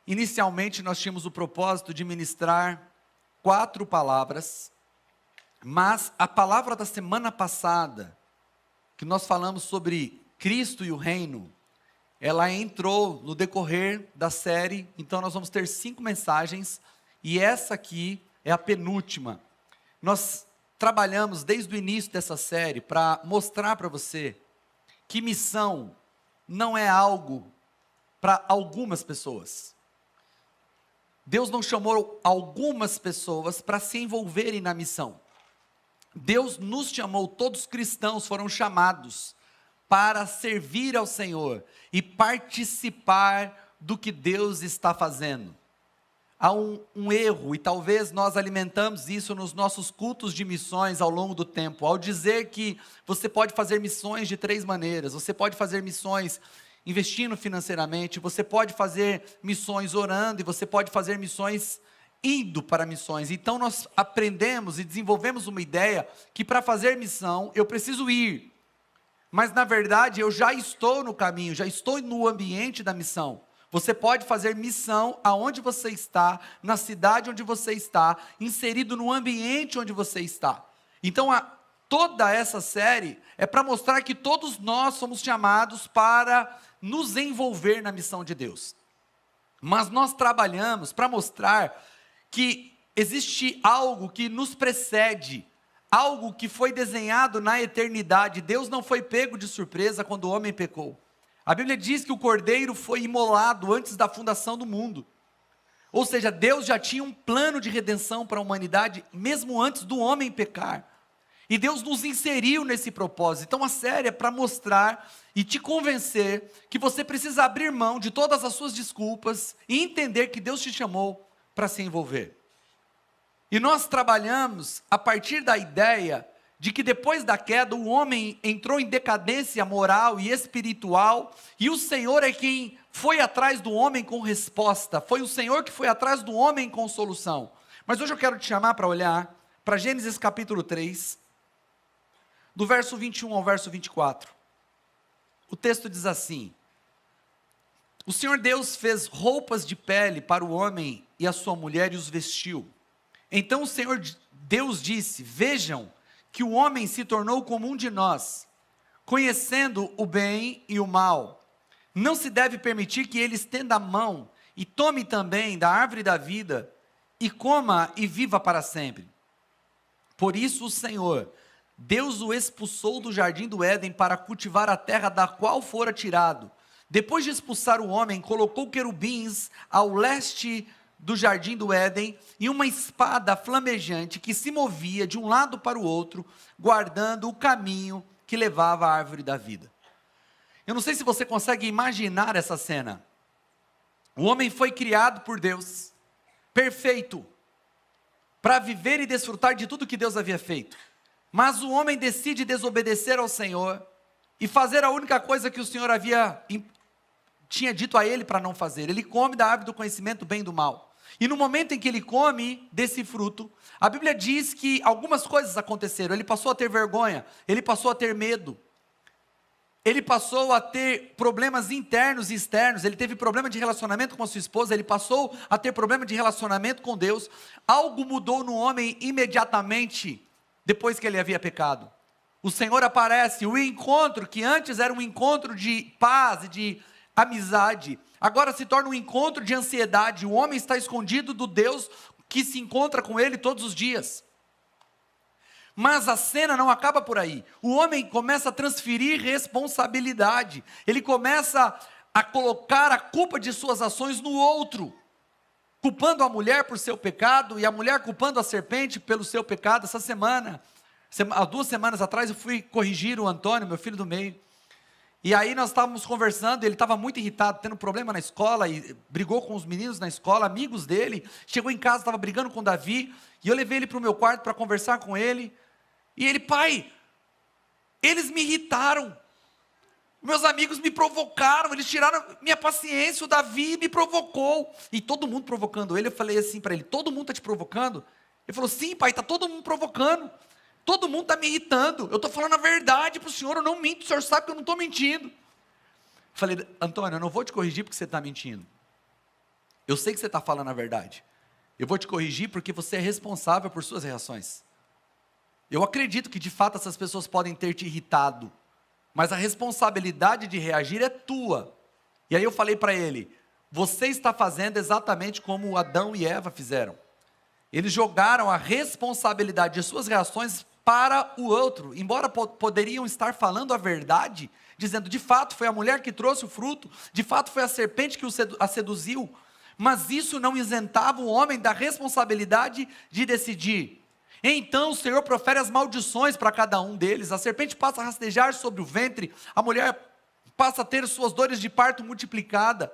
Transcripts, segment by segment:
Inicialmente nós tínhamos o propósito de ministrar 4 palavras, mas a palavra da semana passada, que nós falamos sobre Cristo e o reino, ela entrou no decorrer da série, então nós vamos ter 5 mensagens, e essa aqui é a penúltima. Nós trabalhamos desde o início dessa série para mostrar para você que missão não é algo para algumas pessoas. Deus não chamou algumas pessoas para se envolverem na missão. Deus nos chamou, todos os cristãos foram chamados para servir ao Senhor e participar do que Deus está fazendo. Há um erro, e talvez nós alimentamos isso nos nossos cultos de missões ao longo do tempo, ao dizer que você pode fazer missões de 3 maneiras, você pode fazer missões investindo financeiramente, você pode fazer missões orando, e você pode fazer missões indo para missões. Então nós aprendemos e desenvolvemos uma ideia que para fazer missão eu preciso ir, mas na verdade eu já estou no caminho, já estou no ambiente da missão. Você pode fazer missão aonde você está, na cidade onde você está, inserido no ambiente onde você está. Então toda essa série é para mostrar que todos nós somos chamados para nos envolver na missão de Deus. Mas nós trabalhamos para mostrar que existe algo que nos precede, algo que foi desenhado na eternidade. Deus não foi pego de surpresa quando o homem pecou. A Bíblia diz que o Cordeiro foi imolado antes da fundação do mundo. Ou seja, Deus já tinha um plano de redenção para a humanidade, mesmo antes do homem pecar. E Deus nos inseriu nesse propósito. Então a série é para mostrar e te convencer que você precisa abrir mão de todas as suas desculpas e entender que Deus te chamou para se envolver. E nós trabalhamos a partir da ideia de que depois da queda o homem entrou em decadência moral e espiritual, e o Senhor é quem foi atrás do homem com resposta, foi o Senhor que foi atrás do homem com solução. Mas hoje eu quero te chamar para olhar para Gênesis capítulo 3, do verso 21 ao verso 24. O texto diz assim: o Senhor Deus fez roupas de pele para o homem e a sua mulher e os vestiu. Então o Senhor Deus disse: vejam que o homem se tornou como um de nós, conhecendo o bem e o mal. Não se deve permitir que ele estenda a mão e tome também da árvore da vida e coma e viva para sempre. Por isso o Senhor Deus o expulsou do jardim do Éden para cultivar a terra da qual fora tirado. Depois de expulsar o homem, colocou querubins ao leste do jardim do Éden e uma espada flamejante que se movia de um lado para o outro, guardando o caminho que levava à árvore da vida. Eu não sei se você consegue imaginar essa cena. O homem foi criado por Deus, perfeito, para viver e desfrutar de tudo que Deus havia feito. Mas o homem decide desobedecer ao Senhor e fazer a única coisa que o Senhor tinha dito a ele para não fazer. Ele come da árvore do conhecimento do bem e do mal. E no momento em que ele come desse fruto, a Bíblia diz que algumas coisas aconteceram. Ele passou a ter vergonha, ele passou a ter medo, ele passou a ter problemas internos e externos, ele teve problema de relacionamento com a sua esposa, ele passou a ter problema de relacionamento com Deus. Algo mudou no homem imediatamente depois que ele havia pecado. O Senhor aparece, o encontro que antes era um encontro de paz e de amizade, agora se torna um encontro de ansiedade. O homem está escondido do Deus que se encontra com ele todos os dias. Mas a cena não acaba por aí. O homem começa a transferir responsabilidade, ele começa a colocar a culpa de suas ações no outro, culpando a mulher por seu pecado, e a mulher culpando a serpente pelo seu pecado. Essa semana, há 2 semanas atrás, eu fui corrigir o Antônio, meu filho do meio, e aí nós estávamos conversando, ele estava muito irritado, tendo problema na escola, e brigou com os meninos na escola, amigos dele, chegou em casa, estava brigando com o Davi, e eu levei ele para o meu quarto para conversar com ele, e ele: pai, eles me irritaram, meus amigos me provocaram, eles tiraram minha paciência, o Davi me provocou, e todo mundo provocando ele. Eu falei assim para ele: todo mundo está te provocando? Ele falou: sim, pai, está todo mundo provocando, todo mundo está me irritando, eu estou falando a verdade para o senhor, eu não minto, o senhor sabe que eu não estou mentindo. Eu falei: Antônio, eu não vou te corrigir porque você está mentindo, Eu sei que você está falando a verdade. Eu vou te corrigir porque você é responsável por suas reações. Eu acredito que de fato essas pessoas podem ter te irritado, mas a responsabilidade de reagir é tua. E aí eu falei para ele, você está fazendo exatamente como Adão e Eva fizeram. Eles jogaram a responsabilidade de suas reações para o outro, embora poderiam estar falando a verdade, dizendo, de fato foi a mulher que trouxe o fruto, de fato foi a serpente que a seduziu, mas isso não isentava o homem da responsabilidade de decidir. Então o Senhor profere as maldições para cada um deles, a serpente passa a rastejar sobre o ventre, a mulher passa a ter suas dores de parto multiplicada,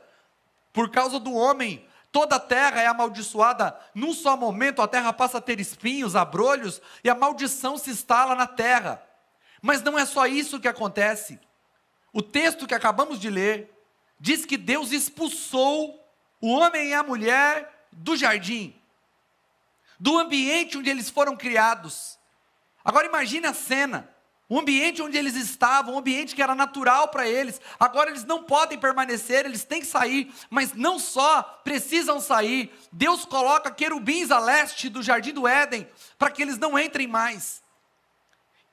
por causa do homem, toda a terra é amaldiçoada, num só momento a terra passa a ter espinhos, abrolhos, e a maldição se instala na terra. Mas não é só isso que acontece. O texto que acabamos de ler, diz que Deus expulsou o homem e a mulher do jardim, do ambiente onde eles foram criados. Agora imagine a cena, o ambiente onde eles estavam, um ambiente que era natural para eles, agora eles não podem permanecer, eles têm que sair, mas não só precisam sair, Deus coloca querubins a leste do jardim do Éden, para que eles não entrem mais.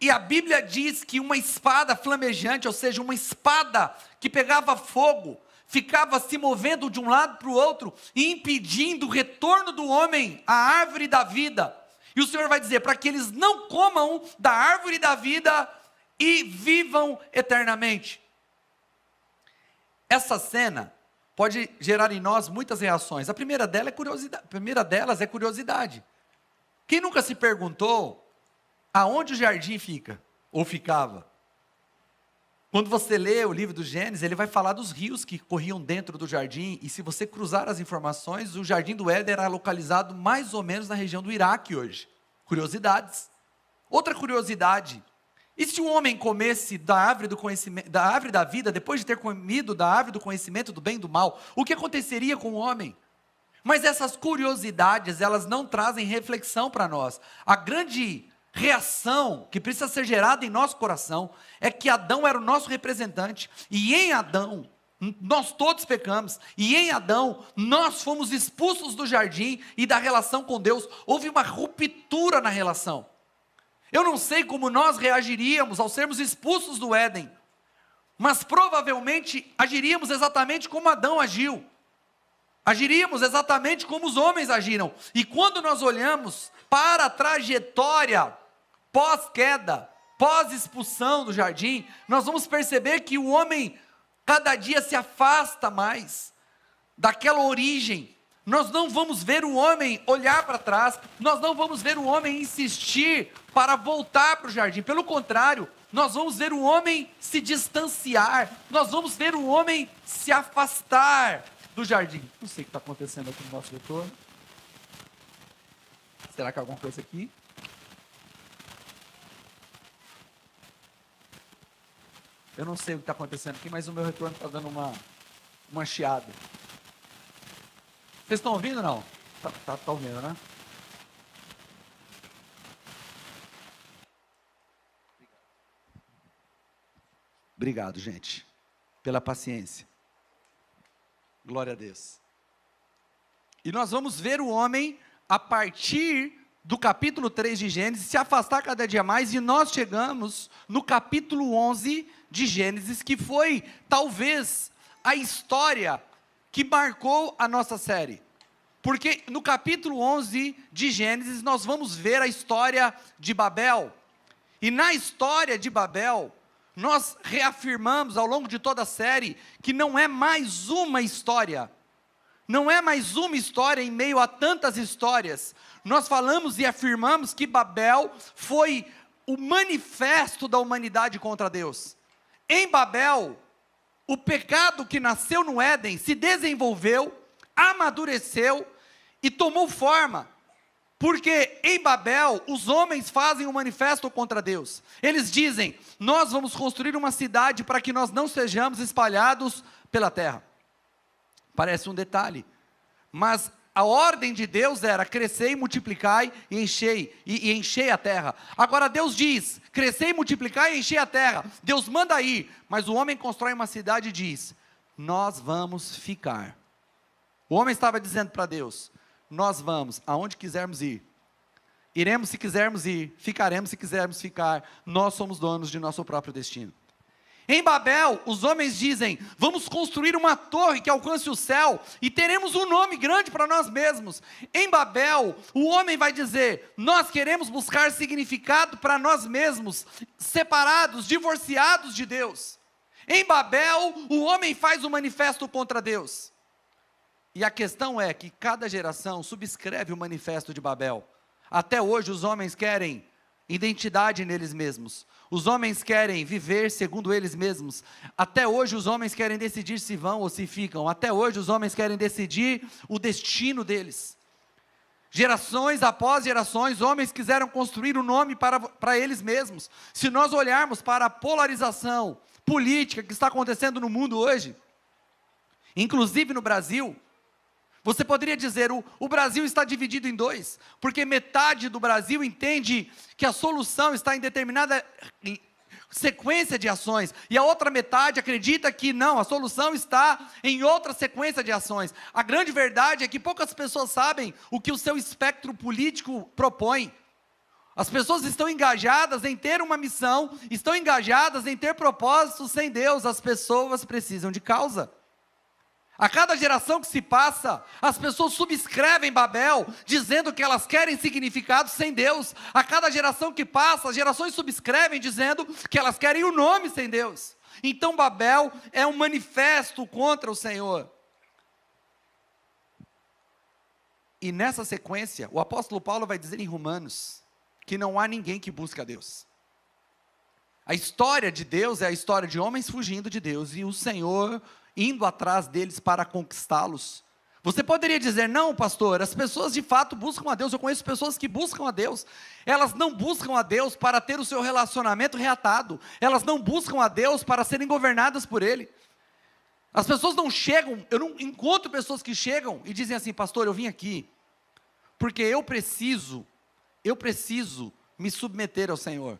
E a Bíblia diz que uma espada flamejante, ou seja, uma espada que pegava fogo, ficava se movendo de um lado para o outro, e impedindo o retorno do homem à árvore da vida. E o Senhor vai dizer, para que eles não comam da árvore da vida e vivam eternamente. Essa cena pode gerar em nós muitas reações. A primeira delas é curiosidade. Quem nunca se perguntou aonde o jardim fica, ou ficava? Quando você lê o livro do Gênesis, ele vai falar dos rios que corriam dentro do jardim, e se você cruzar as informações, o jardim do Éden era localizado mais ou menos na região do Iraque hoje. Curiosidades. Outra curiosidade, e se o homem comesse da árvore do conhecimento, da árvore da vida, depois de ter comido da árvore do conhecimento do bem e do mal, o que aconteceria com o homem? Mas essas curiosidades, elas não trazem reflexão para nós. A grande reação que precisa ser gerada em nosso coração é que Adão era o nosso representante, e em Adão nós todos pecamos, e em Adão nós fomos expulsos do jardim e da relação com Deus. Houve uma ruptura na relação. Eu não sei como nós reagiríamos ao sermos expulsos do Éden, mas provavelmente agiríamos exatamente como Adão agiu, agiríamos exatamente como os homens agiram. E quando nós olhamos para a trajetória pós-queda, pós-expulsão do jardim, nós vamos perceber que o homem cada dia se afasta mais daquela origem. Nós não vamos ver o homem olhar para trás, nós não vamos ver o homem insistir para voltar para o jardim, pelo contrário, nós vamos ver o homem se distanciar, nós vamos ver o homem se afastar do jardim. Não sei o que está acontecendo aqui no nosso retorno. Será que há alguma coisa aqui? Eu não sei o que está acontecendo aqui, mas o meu retorno está dando uma chiada. Vocês estão ouvindo ou não? Tá ouvindo, né? Obrigado, gente, pela paciência. Glória a Deus. E nós vamos ver o homem, a partir do capítulo 3 de Gênesis, se afastar cada dia mais, e nós chegamos no capítulo 11 de Gênesis, que foi, talvez, a história que marcou a nossa série. Porque no capítulo 11 de Gênesis, nós vamos ver a história de Babel. E na história de Babel, nós reafirmamos ao longo de toda a série, que não é mais uma história, não é mais uma história em meio a tantas histórias. Nós falamos e afirmamos que Babel foi o manifesto da humanidade contra Deus. Em Babel, o pecado que nasceu no Éden se desenvolveu, amadureceu e tomou forma. Porque em Babel, os homens fazem um manifesto contra Deus. Eles dizem, nós vamos construir uma cidade para que nós não sejamos espalhados pela terra. Parece um detalhe, mas a ordem de Deus era, crescei, multiplicai e enchei a terra. Agora Deus diz, crescei, multiplicai e enchei a terra. Deus manda ir, mas o homem constrói uma cidade e diz, nós vamos ficar. O homem estava dizendo para Deus: nós vamos aonde quisermos ir, iremos se quisermos ir, ficaremos se quisermos ficar, nós somos donos de nosso próprio destino. Em Babel, os homens dizem: vamos construir uma torre que alcance o céu, e teremos um nome grande para nós mesmos. Em Babel, o homem vai dizer: nós queremos buscar significado para nós mesmos, separados, divorciados de Deus. Em Babel, o homem faz um manifesto contra Deus. E a questão é que cada geração subscreve o manifesto de Babel. Até hoje os homens querem identidade neles mesmos. Os homens querem viver segundo eles mesmos. Até hoje os homens querem decidir se vão ou se ficam. Até hoje os homens querem decidir o destino deles. Gerações após gerações, homens quiseram construir um nome para eles mesmos. Se nós olharmos para a polarização política que está acontecendo no mundo hoje, inclusive no Brasil, você poderia dizer: o Brasil está dividido em dois, porque metade do Brasil entende que a solução está em determinada sequência de ações, e a outra metade acredita que não, a solução está em outra sequência de ações. A grande verdade é que poucas pessoas sabem o que o seu espectro político propõe. As pessoas estão engajadas em ter uma missão, estão engajadas em ter propósitos sem Deus. As pessoas precisam de causa. A cada geração que se passa, as pessoas subscrevem Babel, dizendo que elas querem significado sem Deus. A cada geração que passa, as gerações subscrevem dizendo que elas querem o nome sem Deus. Então Babel é um manifesto contra o Senhor. E nessa sequência, o apóstolo Paulo vai dizer em Romanos que não há ninguém que busque a Deus. A história de Deus é a história de homens fugindo de Deus e o Senhor indo atrás deles para conquistá-los. Você poderia dizer: não, pastor, as pessoas de fato buscam a Deus. Eu conheço pessoas que buscam a Deus. Elas não buscam a Deus para ter o seu relacionamento reatado. Elas não buscam a Deus para serem governadas por Ele. As pessoas não chegam, eu não encontro pessoas que chegam e dizem assim: pastor, eu vim aqui porque eu preciso me submeter ao Senhor.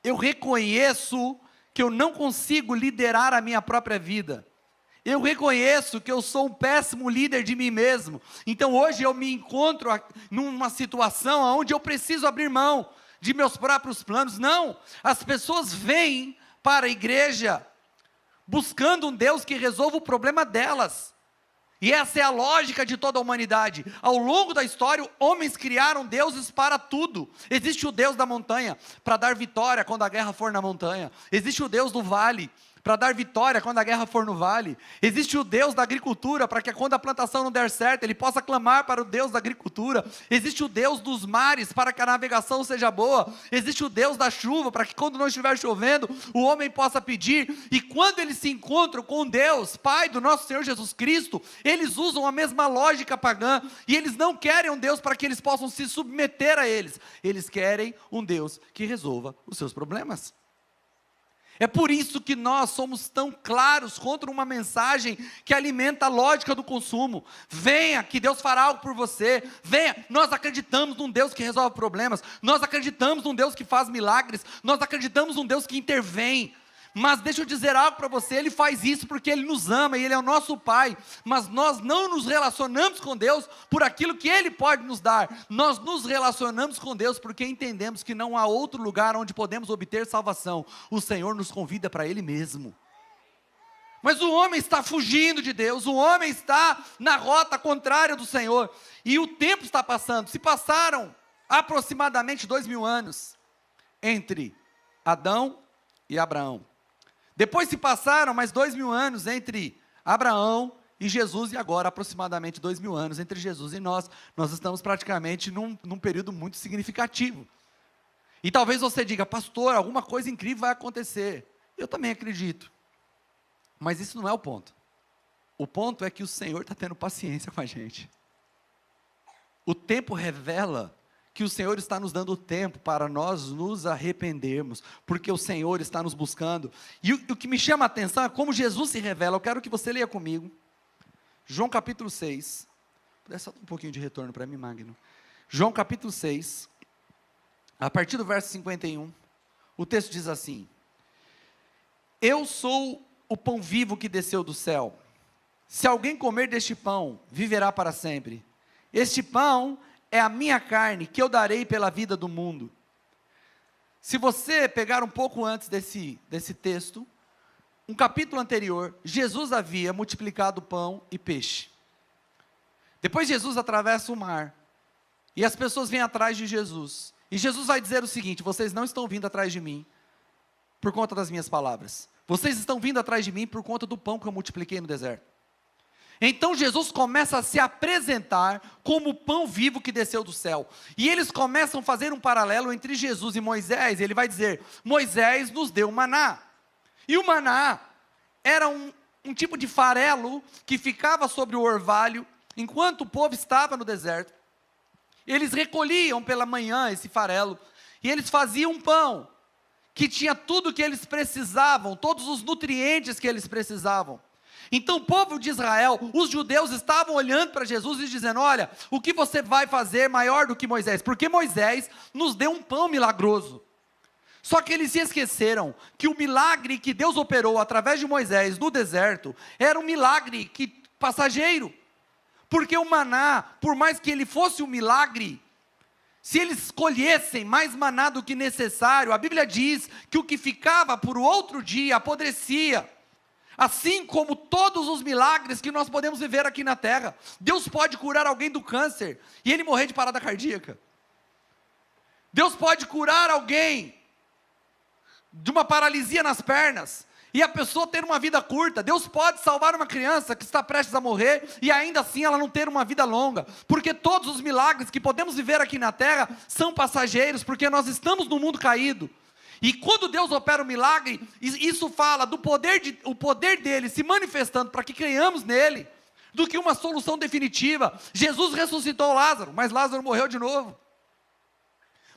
Eu reconheço que eu não consigo liderar a minha própria vida. Eu reconheço que eu sou um péssimo líder de mim mesmo. Então hoje eu me encontro numa situação onde eu preciso abrir mão de meus próprios planos. Não, as pessoas vêm para a igreja buscando um Deus que resolva o problema delas. E essa é a lógica de toda a humanidade. Ao longo da história, homens criaram deuses para tudo. Existe o Deus da montanha, para dar vitória quando a guerra for na montanha. Existe o Deus do vale, para dar vitória quando a guerra for no vale. Existe o Deus da agricultura, para que quando a plantação não der certo, ele possa clamar para o Deus da agricultura. Existe o Deus dos mares, para que a navegação seja boa. Existe o Deus da chuva, para que quando não estiver chovendo, o homem possa pedir. E quando eles se encontram com Deus, Pai do nosso Senhor Jesus Cristo, eles usam a mesma lógica pagã, e eles não querem um Deus para que eles possam se submeter a eles. Eles querem um Deus que resolva os seus problemas. É por isso que nós somos tão claros contra uma mensagem que alimenta a lógica do consumo. Venha, que Deus fará algo por você. Venha, nós acreditamos num Deus que resolve problemas. Nós acreditamos num Deus que faz milagres. Nós acreditamos num Deus que intervém. Mas deixa eu dizer algo para você: Ele faz isso porque Ele nos ama e Ele é o nosso Pai. Mas nós não nos relacionamos com Deus por aquilo que Ele pode nos dar. Nós nos relacionamos com Deus porque entendemos que não há outro lugar onde podemos obter salvação. O Senhor nos convida para Ele mesmo. Mas o homem está fugindo de Deus, o homem está na rota contrária do Senhor. E o tempo está passando. Se passaram aproximadamente 2000 anos entre Adão e Abraão. Depois se passaram mais 2000 anos entre Abraão e Jesus, e agora aproximadamente 2000 anos entre Jesus e nós. Nós estamos praticamente num período muito significativo. E talvez você diga: pastor, alguma coisa incrível vai acontecer. Eu também acredito. Mas isso não é o ponto. O ponto é que o Senhor está tendo paciência com a gente. O tempo revela que o Senhor está nos dando tempo para nós nos arrependermos, porque o Senhor está nos buscando. E o que me chama a atenção é como Jesus se revela. Eu quero que você leia comigo, João capítulo 6, dá só um pouquinho de retorno para mim, Magno. João capítulo 6, a partir do verso 51, o texto diz assim: eu sou o pão vivo que desceu do céu. Se alguém comer deste pão, viverá para sempre. Este pão é a minha carne, que eu darei pela vida do mundo. Se você pegar um pouco antes desse texto, um capítulo anterior, Jesus havia multiplicado pão e peixe. Depois Jesus atravessa o mar, e as pessoas vêm atrás de Jesus. E Jesus vai dizer o seguinte: vocês não estão vindo atrás de mim por conta das minhas palavras. Vocês estão vindo atrás de mim por conta do pão que eu multipliquei no deserto. Então Jesus começa a se apresentar como o pão vivo que desceu do céu. E eles começam a fazer um paralelo entre Jesus e Moisés. Ele vai dizer: Moisés nos deu maná. E o maná era um tipo de farelo que ficava sobre o orvalho, enquanto o povo estava no deserto. Eles recolhiam pela manhã esse farelo, e eles faziam um pão, que tinha tudo o que eles precisavam, todos os nutrientes que eles precisavam. Então o povo de Israel, os judeus estavam olhando para Jesus e dizendo: olha, o que você vai fazer maior do que Moisés? Porque Moisés nos deu um pão milagroso. Só que eles se esqueceram que o milagre que Deus operou através de Moisés no deserto, era um milagre passageiro. Porque o maná, por mais que ele fosse um milagre, se eles colhessem mais maná do que necessário, a Bíblia diz que o que ficava por outro dia apodrecia. Assim como todos os milagres que nós podemos viver aqui na terra. Deus pode curar alguém do câncer e ele morrer de parada cardíaca. Deus pode curar alguém de uma paralisia nas pernas e a pessoa ter uma vida curta. Deus pode salvar uma criança que está prestes a morrer e ainda assim ela não ter uma vida longa. Porque todos os milagres que podemos viver aqui na terra são passageiros, porque nós estamos no mundo caído. E quando Deus opera o milagre, isso fala do o poder dele se manifestando para que creiamos nele, do que uma solução definitiva. Jesus ressuscitou Lázaro, mas Lázaro morreu de novo.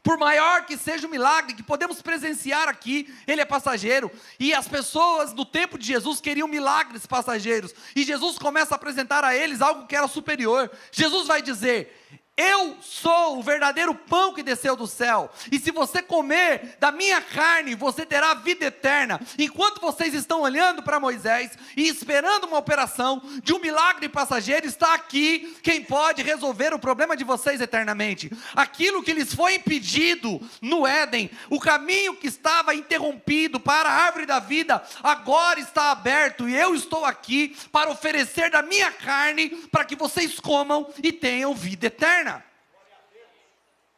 Por maior que seja o milagre que podemos presenciar aqui, ele é passageiro. E as pessoas no tempo de Jesus queriam milagres passageiros. E Jesus começa a apresentar a eles algo que era superior. Jesus vai dizer: eu sou o verdadeiro pão que desceu do céu, e se você comer da minha carne, você terá vida eterna. Enquanto vocês estão olhando para Moisés, e esperando uma operação de um milagre passageiro, está aqui quem pode resolver o problema de vocês eternamente. Aquilo que lhes foi impedido no Éden, o caminho que estava interrompido para a árvore da vida, agora está aberto, e eu estou aqui para oferecer da minha carne, para que vocês comam e tenham vida eterna.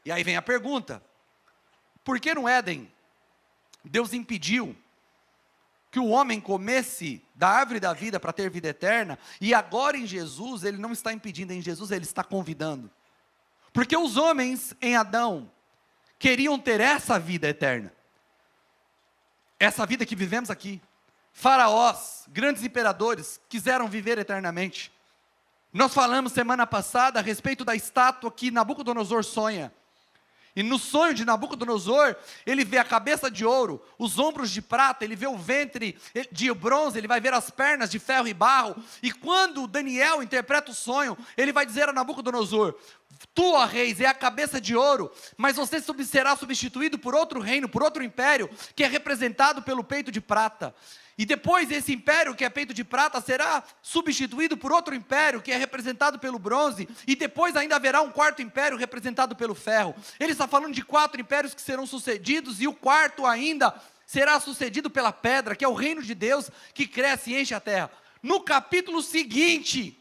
E aí vem a pergunta: por que no Éden Deus impediu que o homem comesse da árvore da vida para ter vida eterna, e agora em Jesus ele não está impedindo, em Jesus ele está convidando? Porque os homens em Adão queriam ter essa vida eterna, essa vida que vivemos aqui. Faraós, grandes imperadores, quiseram viver eternamente. Nós falamos semana passada a respeito da estátua que Nabucodonosor sonha. E no sonho de Nabucodonosor, ele vê a cabeça de ouro, os ombros de prata, ele vê o ventre de bronze, ele vai ver as pernas de ferro e barro. E quando Daniel interpreta o sonho, ele vai dizer a Nabucodonosor: tu, ó reis, é a cabeça de ouro, mas você será substituído por outro reino, por outro império, que é representado pelo peito de prata. E depois esse império que é peito de prata será substituído por outro império que é representado pelo bronze, e depois ainda haverá um quarto império representado pelo ferro. Ele está falando de 4 impérios que serão sucedidos, e o quarto ainda será sucedido pela pedra, que é o reino de Deus que cresce e enche a terra. No capítulo seguinte,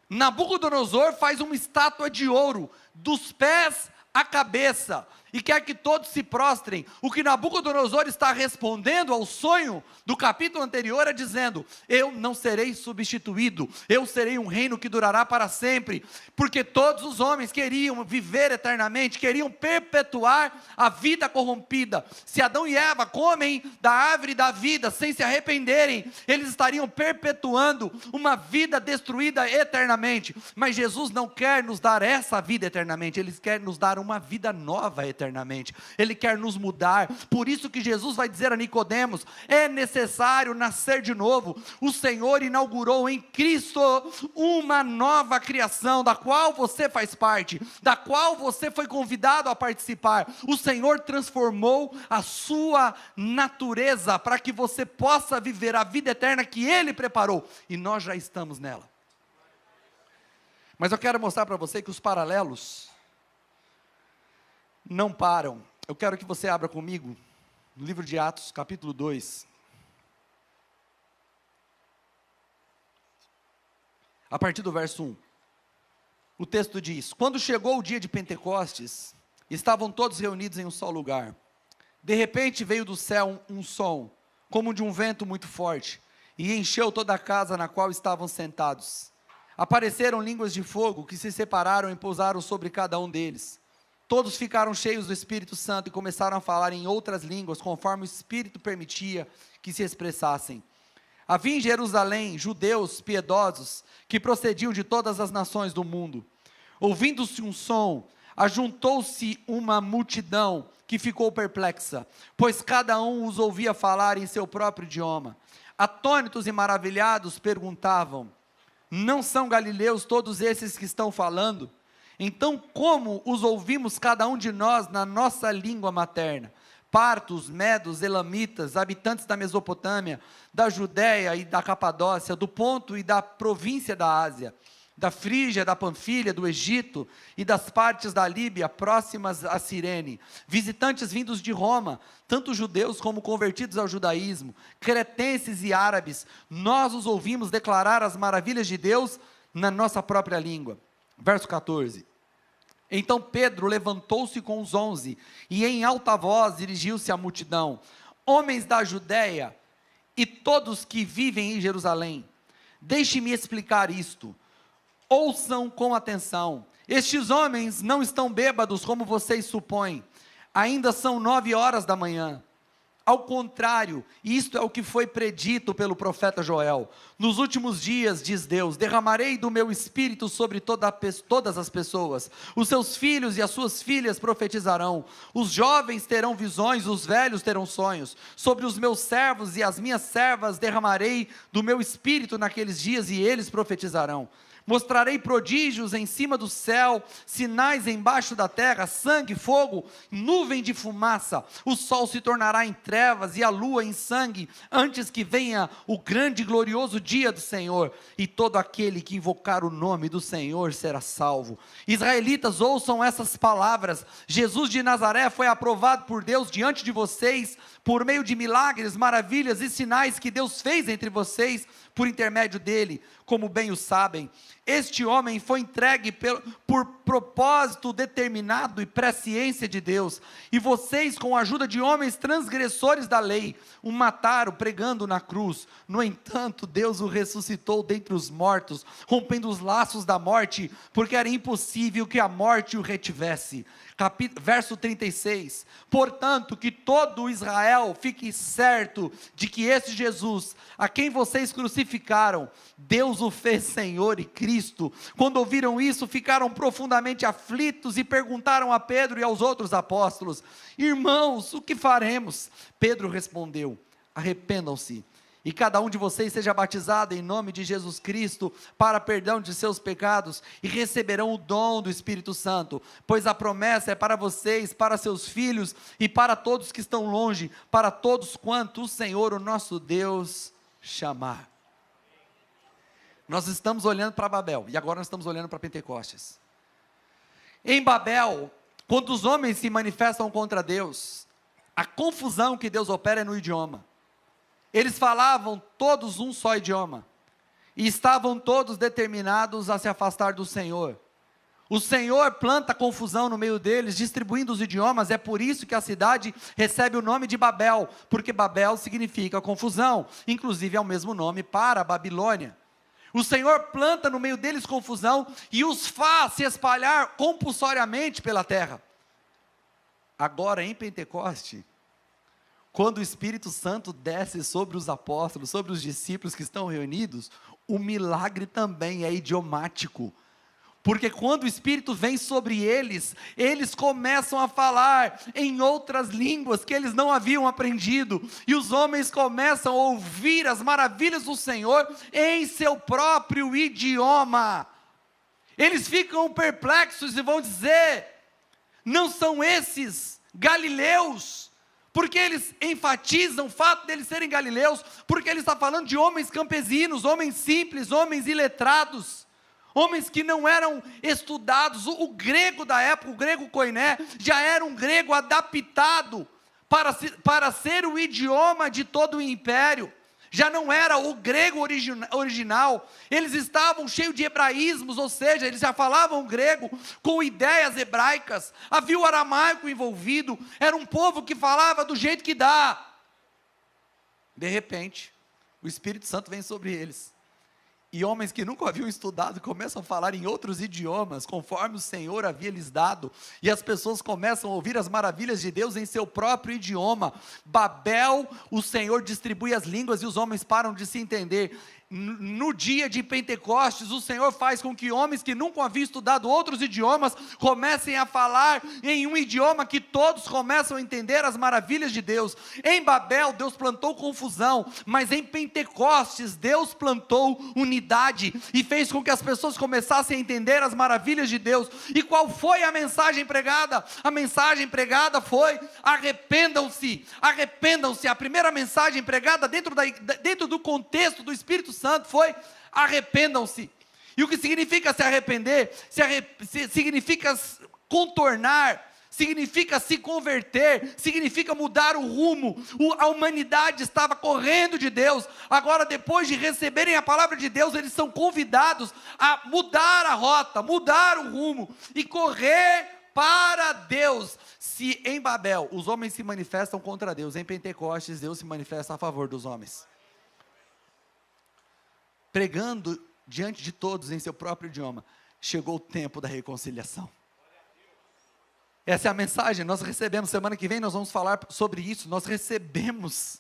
Nabucodonosor faz uma estátua de ouro, dos pés à cabeça, e quer que todos se prostrem. O que Nabucodonosor está respondendo ao sonho do capítulo anterior é dizendo: eu não serei substituído, eu serei um reino que durará para sempre, porque todos os homens queriam viver eternamente, queriam perpetuar a vida corrompida. Se Adão e Eva comem da árvore da vida sem se arrependerem, eles estariam perpetuando uma vida destruída eternamente. Mas Jesus não quer nos dar essa vida eternamente, Ele quer nos dar uma vida nova eternamente. eternamente. Ele quer nos mudar. Por isso que Jesus vai dizer a Nicodemos: é necessário nascer de novo. O Senhor inaugurou em Cristo uma nova criação, da qual você faz parte, da qual você foi convidado a participar. O Senhor transformou a sua natureza para que você possa viver a vida eterna que Ele preparou, e nós já estamos nela. Mas eu quero mostrar para você que os paralelos não param. Eu quero que você abra comigo no livro de Atos, capítulo 2. A partir do verso 1. O texto diz: quando chegou o dia de Pentecostes, estavam todos reunidos em um só lugar. De repente veio do céu um som, como de um vento muito forte, e encheu toda a casa na qual estavam sentados. Apareceram línguas de fogo que se separaram e pousaram sobre cada um deles. Todos ficaram cheios do Espírito Santo e começaram a falar em outras línguas, conforme o Espírito permitia que se expressassem. Havia em Jerusalém judeus piedosos que procediam de todas as nações do mundo. Ouvindo-se um som, ajuntou-se uma multidão que ficou perplexa, pois cada um os ouvia falar em seu próprio idioma. Atônitos e maravilhados perguntavam: não são galileus todos esses que estão falando? Então como os ouvimos cada um de nós na nossa língua materna? Partos, medos, elamitas, habitantes da Mesopotâmia, da Judéia e da Capadócia, do Ponto e da província da Ásia, da Frígia, da Panfilha, do Egito e das partes da Líbia próximas a Cirene, visitantes vindos de Roma, tanto judeus como convertidos ao judaísmo, cretenses e árabes, nós os ouvimos declarar as maravilhas de Deus na nossa própria língua. Verso 14. Então Pedro levantou-se com os 11 e em alta voz dirigiu-se à multidão: homens da Judéia e todos que vivem em Jerusalém, deixe-me explicar isto. Ouçam com atenção. Estes homens não estão bêbados como vocês supõem. Ainda são 9 horas da manhã. Ao contrário, isto é o que foi predito pelo profeta Joel. Nos últimos dias, diz Deus, derramarei do meu espírito sobre todas as pessoas. Os seus filhos e as suas filhas profetizarão. Os jovens terão visões, os velhos terão sonhos. Sobre os meus servos e as minhas servas derramarei do meu espírito naqueles dias e eles profetizarão. Mostrarei prodígios em cima do céu, sinais embaixo da terra, sangue, fogo, nuvem de fumaça. O sol se tornará em trevas e a lua em sangue, antes que venha o grande e glorioso dia do Senhor. E todo aquele que invocar o nome do Senhor será salvo. Israelitas, ouçam essas palavras. Jesus de Nazaré foi aprovado por Deus diante de vocês, por meio de milagres, maravilhas e sinais que Deus fez entre vocês, por intermédio dele, como bem o sabem. Este homem foi entregue por propósito determinado e presciência de Deus, e vocês, com a ajuda de homens transgressores da lei, o mataram pregando na cruz. No entanto, Deus o ressuscitou dentre os mortos, rompendo os laços da morte, porque era impossível que a morte o retivesse. Verso 36, portanto, que todo Israel fique certo de que esse Jesus, a quem vocês crucificaram, Deus o fez Senhor e Cristo. Quando ouviram isso, ficaram profundamente aflitos e perguntaram a Pedro e aos outros apóstolos: irmãos, o que faremos? Pedro respondeu: arrependam-se, e cada um de vocês seja batizado em nome de Jesus Cristo, para perdão de seus pecados, e receberão o dom do Espírito Santo, pois a promessa é para vocês, para seus filhos, e para todos que estão longe, para todos quanto o Senhor, o nosso Deus, chamar. Nós estamos olhando para Babel, e agora nós estamos olhando para Pentecostes. Em Babel, quando os homens se manifestam contra Deus, a confusão que Deus opera é no idioma. Eles falavam todos um só idioma, e estavam todos determinados a se afastar do Senhor. O Senhor planta confusão no meio deles, distribuindo os idiomas. É por isso que a cidade recebe o nome de Babel, porque Babel significa confusão, inclusive é o mesmo nome para a Babilônia. O Senhor planta no meio deles confusão e os faz se espalhar compulsoriamente pela terra. Agora em Pentecoste, quando o Espírito Santo desce sobre os apóstolos, sobre os discípulos que estão reunidos, o milagre também é idiomático. porque quando o Espírito vem sobre eles, eles começam a falar em outras línguas que eles não haviam aprendido, e os homens começam a ouvir as maravilhas do Senhor em seu próprio idioma. Eles ficam perplexos e vão dizer: não são esses galileus? Porque eles enfatizam o fato de eles serem galileus, porque ele está falando de homens campesinos, homens simples, homens iletrados, homens que não eram estudados. O grego da época, o grego koiné, já era um grego adaptado para ser o idioma de todo o império. Já não era o grego original, eles estavam cheios de hebraísmos, ou seja, eles já falavam grego com ideias hebraicas, havia o aramaico envolvido, era um povo que falava do jeito que dá. De repente, o Espírito Santo vem sobre eles, e homens que nunca haviam estudado começam a falar em outros idiomas, conforme o Senhor havia lhes dado, e as pessoas começam a ouvir as maravilhas de Deus em seu próprio idioma. Babel, o Senhor distribui as línguas e os homens param de se entender. No dia de Pentecostes, o Senhor faz com que homens que nunca haviam estudado outros idiomas comecem a falar em um idioma que todos começam a entender as maravilhas de Deus. Em Babel, Deus plantou confusão, mas em Pentecostes, Deus plantou unidade e fez com que as pessoas começassem a entender as maravilhas de Deus. E qual foi a mensagem pregada? A mensagem pregada foi: arrependam-se, arrependam-se. A primeira mensagem pregada dentro do contexto do Espírito Santo foi: arrependam-se. E o que significa se arrepender? Significa contornar, significa se converter, significa mudar o rumo. A humanidade estava correndo de Deus, agora depois de receberem a palavra de Deus, eles são convidados a mudar a rota, mudar o rumo e correr para Deus. Se em Babel os homens se manifestam contra Deus, em Pentecostes Deus se manifesta a favor dos homens, pregando diante de todos em seu próprio idioma. Chegou o tempo da reconciliação. Essa é a mensagem. Nós recebemos, semana que vem nós vamos falar sobre isso. Nós recebemos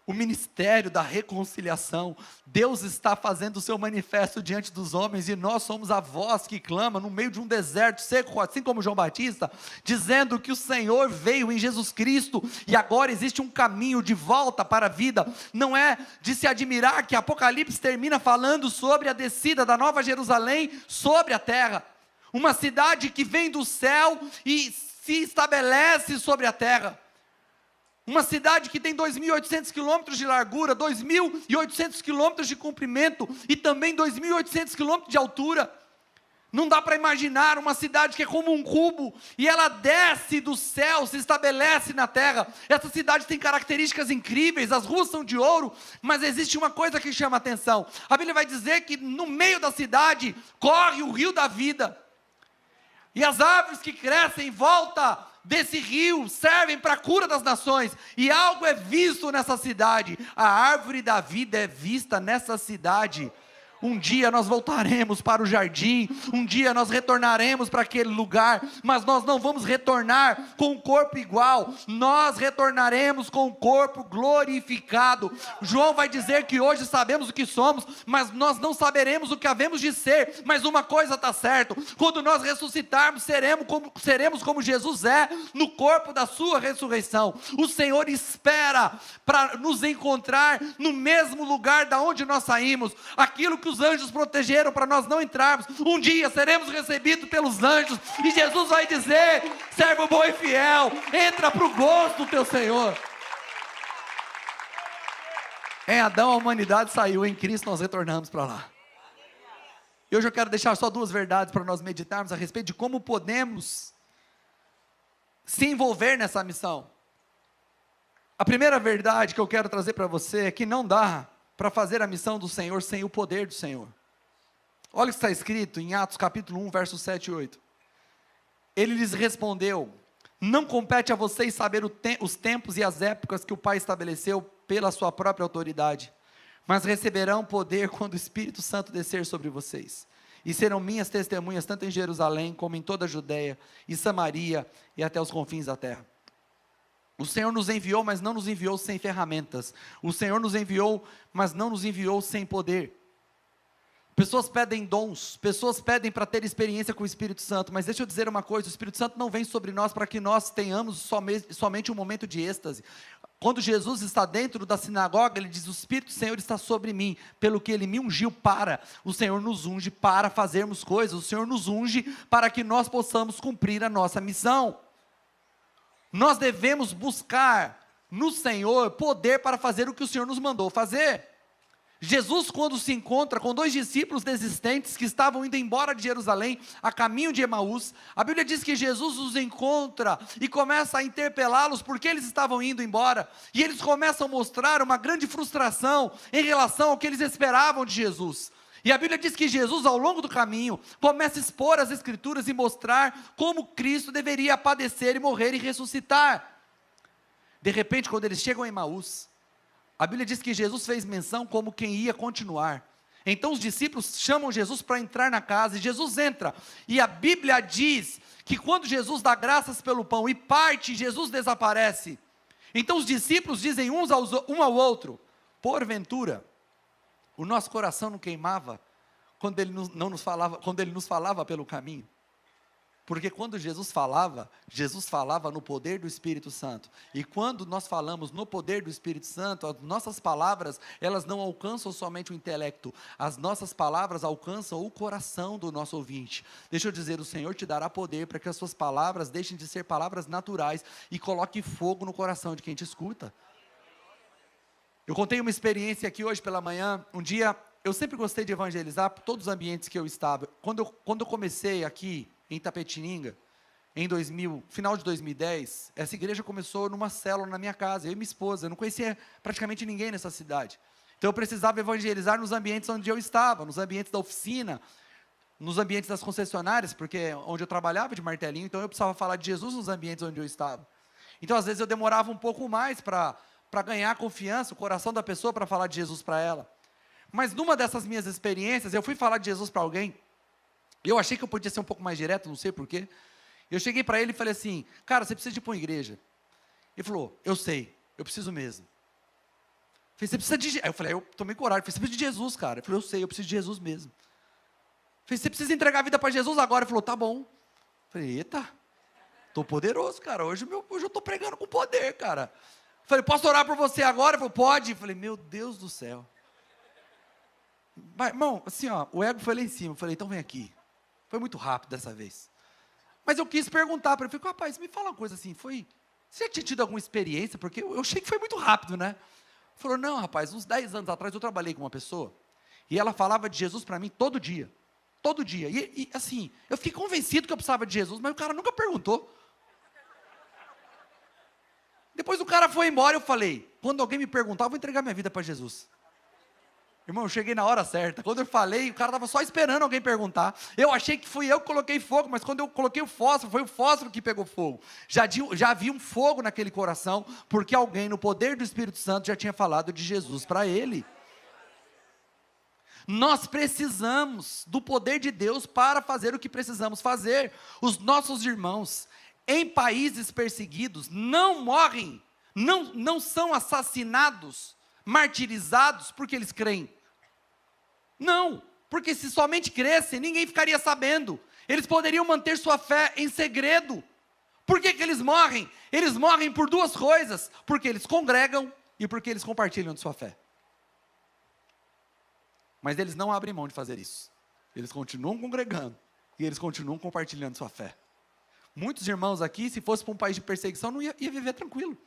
o ministério da reconciliação. Deus está fazendo o seu manifesto diante dos homens, e nós somos a voz que clama no meio de um deserto seco, assim como João Batista, dizendo que o Senhor veio em Jesus Cristo, e agora existe um caminho de volta para a vida. Não é de se admirar que Apocalipse termina falando sobre a descida da Nova Jerusalém sobre a terra, uma cidade que vem do céu e se estabelece sobre a terra. Uma cidade que tem 2.800 quilômetros de largura, 2.800 quilômetros de comprimento e também 2.800 quilômetros de altura. Não dá para imaginar uma cidade que é como um cubo, e ela desce do céu, se estabelece na terra. Essa cidade tem características incríveis, as ruas são de ouro, mas existe uma coisa que chama a atenção. A Bíblia vai dizer que no meio da cidade corre o rio da vida, e as árvores que crescem em volta desse rio servem para a cura das nações, e algo é visto nessa cidade. A árvore da vida é vista nessa cidade. Um dia nós voltaremos para o jardim, um dia nós retornaremos para aquele lugar, mas nós não vamos retornar com um corpo igual, nós retornaremos com um corpo glorificado. João vai dizer que hoje sabemos o que somos, mas nós não saberemos o que havemos de ser. Mas uma coisa está certa: quando nós ressuscitarmos, seremos como Jesus é, no corpo da sua ressurreição. O Senhor espera para nos encontrar no mesmo lugar da onde nós saímos. Aquilo que os anjos protegeram para nós não entrarmos, um dia seremos recebidos pelos anjos, e Jesus vai dizer: servo bom e fiel, entra para o gosto do teu Senhor. Em Adão a humanidade saiu, em Cristo nós retornamos para lá. E hoje eu quero deixar só duas verdades para nós meditarmos a respeito de como podemos se envolver nessa missão. A primeira verdade que eu quero trazer para você é que não dá para fazer a missão do Senhor sem o poder do Senhor. Olha o que está escrito em Atos capítulo 1, versos 7 e 8. Ele lhes respondeu: não compete a vocês saber os tempos e as épocas que o Pai estabeleceu pela sua própria autoridade, mas receberão poder quando o Espírito Santo descer sobre vocês, e serão minhas testemunhas tanto em Jerusalém, como em toda a Judeia e Samaria e até os confins da terra. O Senhor nos enviou, mas não nos enviou sem ferramentas. O Senhor nos enviou, mas não nos enviou sem poder. Pessoas pedem dons, pessoas pedem para ter experiência com o Espírito Santo, mas deixa eu dizer uma coisa, o Espírito Santo não vem sobre nós para que nós tenhamos somente um momento de êxtase. Quando Jesus está dentro da sinagoga, ele diz: o Espírito do Senhor está sobre mim, pelo que ele me ungiu para. O Senhor nos unge para fazermos coisas, o Senhor nos unge para que nós possamos cumprir a nossa missão. Nós devemos buscar no Senhor poder para fazer o que o Senhor nos mandou fazer. Jesus, quando se encontra com 2 discípulos desistentes que estavam indo embora de Jerusalém, a caminho de Emaús, a Bíblia diz que Jesus os encontra e começa a interpelá-los porque eles estavam indo embora, e eles começam a mostrar uma grande frustração em relação ao que eles esperavam de Jesus. E a Bíblia diz que Jesus, ao longo do caminho, começa a expor as Escrituras e mostrar como Cristo deveria padecer e morrer e ressuscitar. De repente, quando eles chegam em Emaús, a Bíblia diz que Jesus fez menção como quem ia continuar. Então os discípulos chamam Jesus para entrar na casa, e Jesus entra, e a Bíblia diz que quando Jesus dá graças pelo pão e parte, Jesus desaparece. Então os discípulos dizem um ao outro: porventura, o nosso coração não queimava quando ele nos falava pelo caminho? Porque quando Jesus falava no poder do Espírito Santo. E quando nós falamos no poder do Espírito Santo, as nossas palavras, elas não alcançam somente o intelecto. As nossas palavras alcançam o coração do nosso ouvinte. Deixa eu dizer, o Senhor te dará poder para que as suas palavras deixem de ser palavras naturais e coloque fogo no coração de quem te escuta. Eu contei uma experiência aqui hoje pela manhã. Um dia, eu sempre gostei de evangelizar por todos os ambientes que eu estava. Quando eu comecei aqui em Itapetininga, final de 2010, essa igreja começou numa célula na minha casa, eu e minha esposa. Eu não conhecia praticamente ninguém nessa cidade, então eu precisava evangelizar nos ambientes onde eu estava, nos ambientes da oficina, nos ambientes das concessionárias, porque onde eu trabalhava de martelinho, então eu precisava falar de Jesus nos ambientes onde eu estava. Então às vezes eu demorava um pouco mais para ganhar a confiança, o coração da pessoa, para falar de Jesus para ela. Mas numa dessas minhas experiências, eu fui falar de Jesus para alguém. Eu achei que eu podia ser um pouco mais direto, não sei porquê. Eu cheguei para ele e falei assim: cara, você precisa de ir para uma igreja. Ele falou: eu sei, eu preciso mesmo. Eu falei: você precisa de... Aí eu falei, eu tomei coragem. Eu falei: você precisa de Jesus, cara. Ele falou: eu sei, eu preciso de Jesus mesmo. Eu falei: você precisa entregar a vida para Jesus agora. Ele falou: tá bom. Eu falei: eita, estou poderoso, cara. Hoje eu estou pregando com poder, cara. Eu falei: posso orar por você agora? Ele falou: pode. Eu falei: meu Deus do céu. Mas, irmão, assim, ó, o ego foi lá em cima. Eu falei: então vem aqui. Foi muito rápido dessa vez. Mas eu quis perguntar para ele. Falei: rapaz, me fala uma coisa assim, você já tinha tido alguma experiência? Porque eu achei que foi muito rápido, né? Ele falou: não, rapaz, uns 10 anos atrás eu trabalhei com uma pessoa, e ela falava de Jesus para mim todo dia. Todo dia. E assim, eu fiquei convencido que eu precisava de Jesus, mas o cara nunca perguntou. Depois o cara foi embora, eu falei: quando alguém me perguntar, eu vou entregar minha vida para Jesus. Irmão, eu cheguei na hora certa. Quando eu falei, o cara estava só esperando alguém perguntar. Eu achei que fui eu que coloquei fogo, mas quando eu coloquei o fósforo, foi o fósforo que pegou fogo. Já havia um fogo naquele coração, porque alguém no poder do Espírito Santo já tinha falado de Jesus para ele. Nós precisamos do poder de Deus para fazer o que precisamos fazer. Os nossos irmãos em países perseguidos não morrem, não são assassinados, martirizados porque eles creem. Não, porque se somente crescem, ninguém ficaria sabendo. Eles poderiam manter sua fé em segredo. Por que eles morrem? Eles morrem por 2 coisas: porque eles congregam e porque eles compartilham de sua fé. Mas eles não abrem mão de fazer isso. Eles continuam congregando e eles continuam compartilhando sua fé. Muitos irmãos aqui, se fosse para um país de perseguição, não ia viver tranquilo.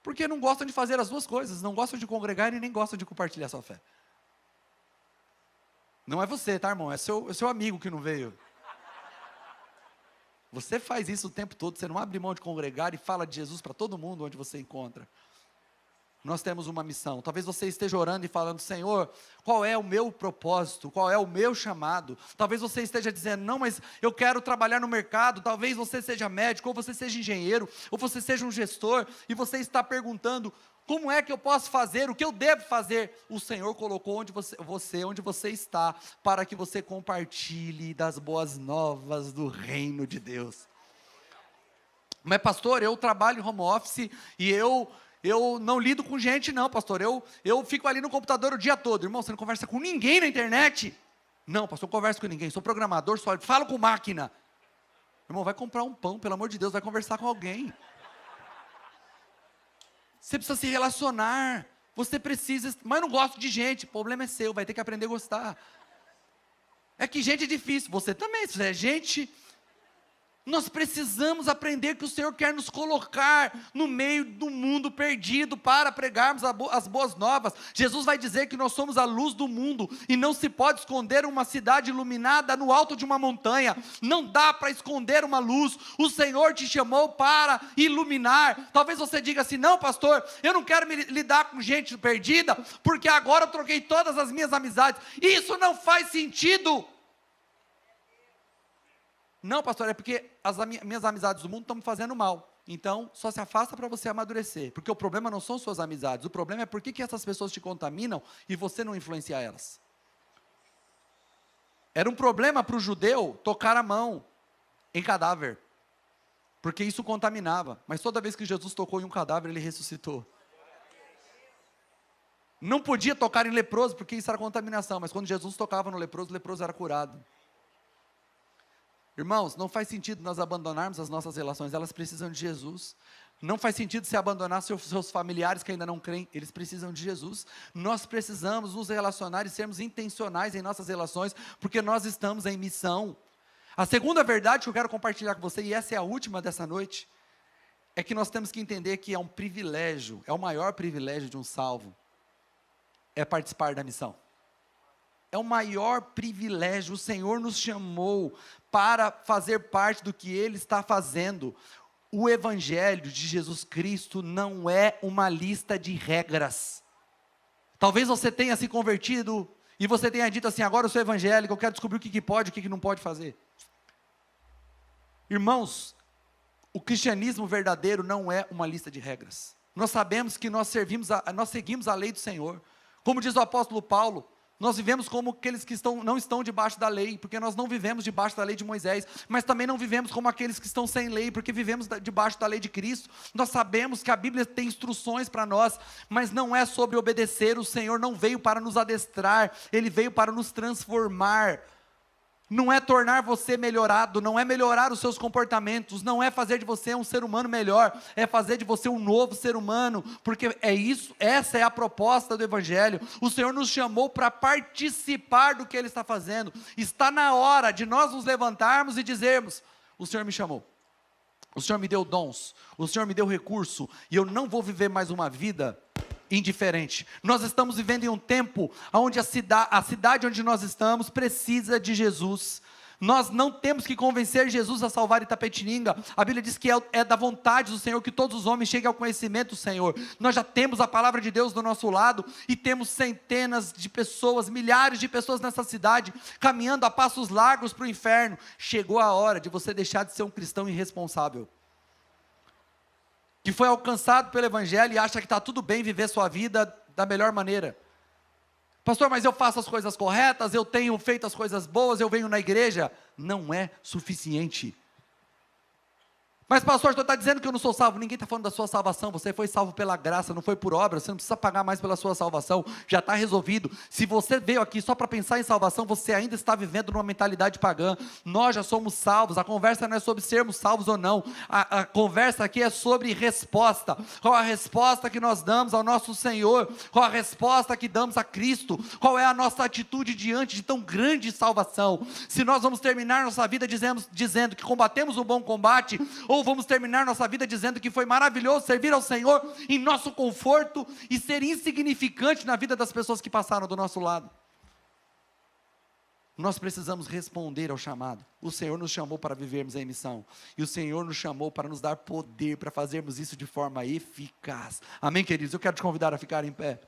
Porque não gostam de fazer as 2 coisas, não gostam de congregar e nem gostam de compartilhar sua fé. Não é você, tá, irmão? É seu amigo que não veio. Você faz isso o tempo todo, você não abre mão de congregar e fala de Jesus para todo mundo onde você encontra. Nós temos uma missão. Talvez você esteja orando e falando: Senhor, qual é o meu propósito? Qual é o meu chamado? Talvez você esteja dizendo: não, mas eu quero trabalhar no mercado. Talvez você seja médico, ou você seja engenheiro, ou você seja um gestor, e você está perguntando: como é que eu posso fazer? O que eu devo fazer? O Senhor colocou onde você está, para que você compartilhe das boas novas do reino de Deus. Mas pastor, eu trabalho em home office e eu eu não lido com gente não, pastor, eu fico ali no computador o dia todo. Irmão, você não conversa com ninguém na internet? Não, pastor, eu converso com ninguém, sou programador, só falo com máquina. Irmão, vai comprar um pão, pelo amor de Deus, vai conversar com alguém. Você precisa se relacionar, você precisa, mas eu não gosto de gente, o problema é seu, vai ter que aprender a gostar. É que gente é difícil, você também, se você é gente. Nós precisamos aprender que o Senhor quer nos colocar no meio do mundo perdido para pregarmos as boas novas. Jesus vai dizer que nós somos a luz do mundo e não se pode esconder uma cidade iluminada no alto de uma montanha. Não dá para esconder uma luz. O Senhor te chamou para iluminar. Talvez você diga assim: não, pastor, eu não quero lidar com gente perdida porque agora eu troquei todas as minhas amizades. Isso não faz sentido. Não, pastor, é porque as minhas amizades do mundo estão me fazendo mal. Então, só se afasta para você amadurecer. Porque o problema não são suas amizades. O problema é por que essas pessoas te contaminam e você não influencia elas. Era um problema para o judeu tocar a mão em cadáver. Porque isso contaminava. Mas toda vez que Jesus tocou em um cadáver, ele ressuscitou. Não podia tocar em leproso, porque isso era contaminação. Mas quando Jesus tocava no leproso, o leproso era curado. Irmãos, não faz sentido nós abandonarmos as nossas relações, elas precisam de Jesus. Não faz sentido você abandonar seus familiares que ainda não creem, eles precisam de Jesus. Nós precisamos nos relacionar e sermos intencionais em nossas relações, porque nós estamos em missão. A segunda verdade que eu quero compartilhar com você, e essa é a última dessa noite, é que nós temos que entender que é um privilégio, é o maior privilégio de um salvo, é participar da missão. É o maior privilégio, o Senhor nos chamou para fazer parte do que Ele está fazendo. O Evangelho de Jesus Cristo não é uma lista de regras. Talvez você tenha se convertido e você tenha dito assim: agora eu sou evangélico, eu quero descobrir o que pode e o que não pode fazer. Irmãos, o cristianismo verdadeiro não é uma lista de regras. Nós sabemos que nós seguimos a lei do Senhor. Como diz o apóstolo Paulo, nós vivemos como aqueles que não estão debaixo da lei, porque nós não vivemos debaixo da lei de Moisés, mas também não vivemos como aqueles que estão sem lei, porque vivemos debaixo da lei de Cristo. Nós sabemos que a Bíblia tem instruções para nós, mas não é sobre obedecer. O Senhor não veio para nos adestrar, Ele veio para nos transformar. Não é tornar você melhorado, não é melhorar os seus comportamentos, não é fazer de você um ser humano melhor, é fazer de você um novo ser humano, porque é isso, essa é a proposta do Evangelho. O Senhor nos chamou para participar do que Ele está fazendo. Está na hora de nós nos levantarmos e dizermos: o Senhor me chamou, o Senhor me deu dons, o Senhor me deu recurso, e eu não vou viver mais uma vida indiferente. Nós estamos vivendo em um tempo onde a cidade onde nós estamos precisa de Jesus. Nós não temos que convencer Jesus a salvar Itapetininga. A Bíblia diz que é da vontade do Senhor que todos os homens cheguem ao conhecimento do Senhor. Nós já temos a palavra de Deus do nosso lado e temos centenas de pessoas, milhares de pessoas nessa cidade caminhando a passos largos para o inferno. Chegou a hora de você deixar de ser um cristão irresponsável, que foi alcançado pelo Evangelho e acha que está tudo bem viver sua vida da melhor maneira. Pastor, mas eu faço as coisas corretas, eu tenho feito as coisas boas, eu venho na igreja. Não é suficiente. Mas pastor, você está dizendo que eu não sou salvo. Ninguém está falando da sua salvação. Você foi salvo pela graça, não foi por obra. Você não precisa pagar mais pela sua salvação. Já está resolvido. Se você veio aqui só para pensar em salvação, você ainda está vivendo numa mentalidade pagã. Nós já somos salvos. A conversa não é sobre sermos salvos ou não. A conversa aqui é sobre resposta. Qual a resposta que nós damos ao nosso Senhor? Qual a resposta que damos a Cristo? Qual é a nossa atitude diante de tão grande salvação? Se nós vamos terminar nossa vida dizendo que combatemos o bom combate, ou vamos terminar nossa vida dizendo que foi maravilhoso servir ao Senhor em nosso conforto e ser insignificante na vida das pessoas que passaram do nosso lado. Nós precisamos responder ao chamado. O Senhor nos chamou para vivermos em missão, e o Senhor nos chamou para nos dar poder para fazermos isso de forma eficaz. Amém, queridos? Eu quero te convidar a ficar em pé.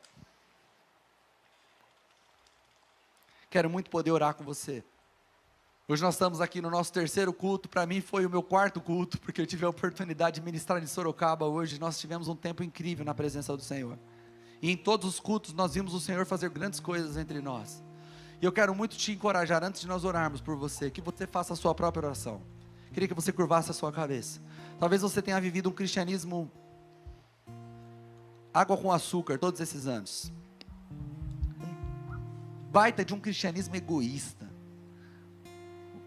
Quero muito poder orar com você. Hoje nós estamos aqui no nosso terceiro culto. Para mim foi o meu quarto culto, porque eu tive a oportunidade de ministrar em Sorocaba hoje. Nós tivemos um tempo incrível na presença do Senhor, e em todos os cultos nós vimos o Senhor fazer grandes coisas entre nós. E eu quero muito te encorajar, antes de nós orarmos por você, que você faça a sua própria oração. Queria que você curvasse a sua cabeça. Talvez você tenha vivido um cristianismo água com açúcar todos esses anos. Baita de um cristianismo egoísta.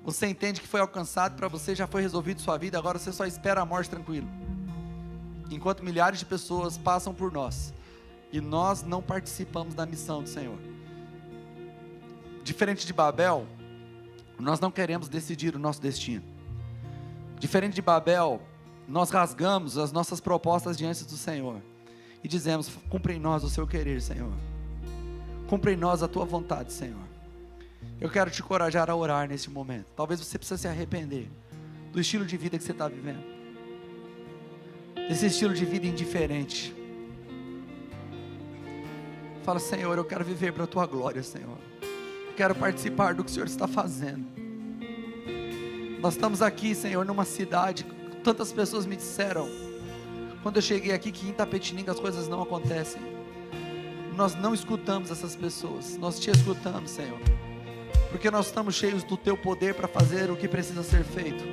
Você entende que foi alcançado para você, já foi resolvido sua vida, agora você só espera a morte tranquilo. Enquanto milhares de pessoas passam por nós e nós não participamos da missão do Senhor. Diferente de Babel, nós não queremos decidir o nosso destino. Diferente de Babel, nós rasgamos as nossas propostas diante do Senhor e dizemos: cumpre em nós o seu querer, Senhor. Cumpre em nós a tua vontade, Senhor. Eu quero te encorajar a orar neste momento. Talvez você precise se arrepender do estilo de vida que você está vivendo, desse estilo de vida indiferente. Fala: Senhor, eu quero viver para a tua glória, Senhor. Eu quero participar do que o Senhor está fazendo. Nós estamos aqui, Senhor, numa cidade, tantas pessoas me disseram, quando eu cheguei aqui, que em Itapetininga as coisas não acontecem. Nós não escutamos essas pessoas, nós te escutamos, Senhor, porque nós estamos cheios do teu poder para fazer o que precisa ser feito.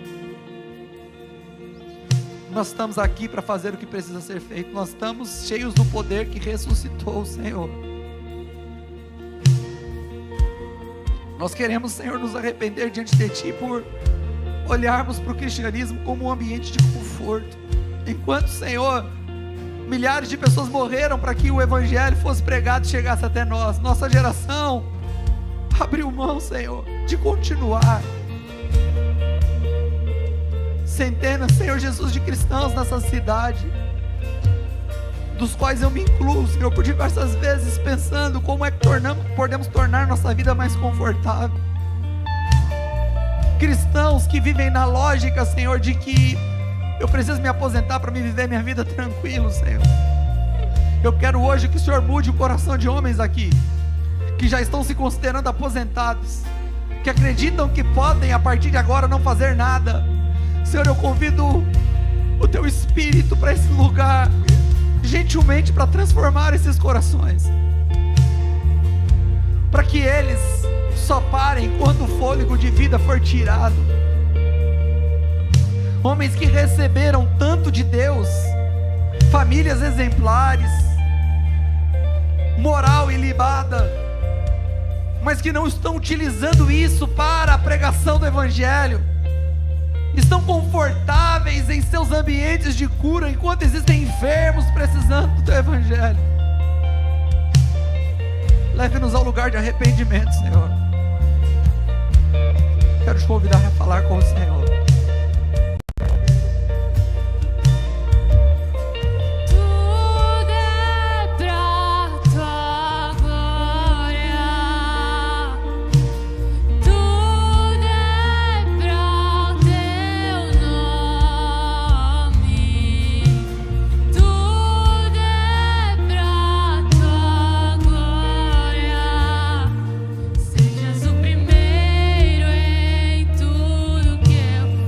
Nós estamos aqui para fazer o que precisa ser feito. Nós estamos cheios do poder que ressuscitou o Senhor. Nós queremos, Senhor, nos arrepender diante de Ti por olharmos para o cristianismo como um ambiente de conforto, enquanto, Senhor, milhares de pessoas morreram para que o Evangelho fosse pregado e chegasse até nós. Nossa geração abriu mão, Senhor, de continuar. Centenas, Senhor Jesus, de cristãos nessa cidade, dos quais eu me incluo, Senhor, por diversas vezes, pensando como é que podemos tornar nossa vida mais confortável. Cristãos que vivem na lógica, Senhor, de que eu preciso me aposentar para me viver minha vida tranquilo, Senhor. Eu quero hoje que o Senhor mude o coração de homens aqui, que já estão se considerando aposentados, que acreditam que podem a partir de agora não fazer nada. Senhor, eu convido o Teu Espírito para esse lugar, gentilmente, para transformar esses corações, para que eles só parem quando o fôlego de vida for tirado. Homens que receberam tanto de Deus, famílias exemplares, moral ilibada, mas que não estão utilizando isso para a pregação do Evangelho, estão confortáveis em seus ambientes de cura, enquanto existem enfermos precisando do Teu Evangelho. Leve-nos ao lugar de arrependimento, Senhor. Quero te convidar a falar com o Senhor. Sejas o primeiro em tudo que eu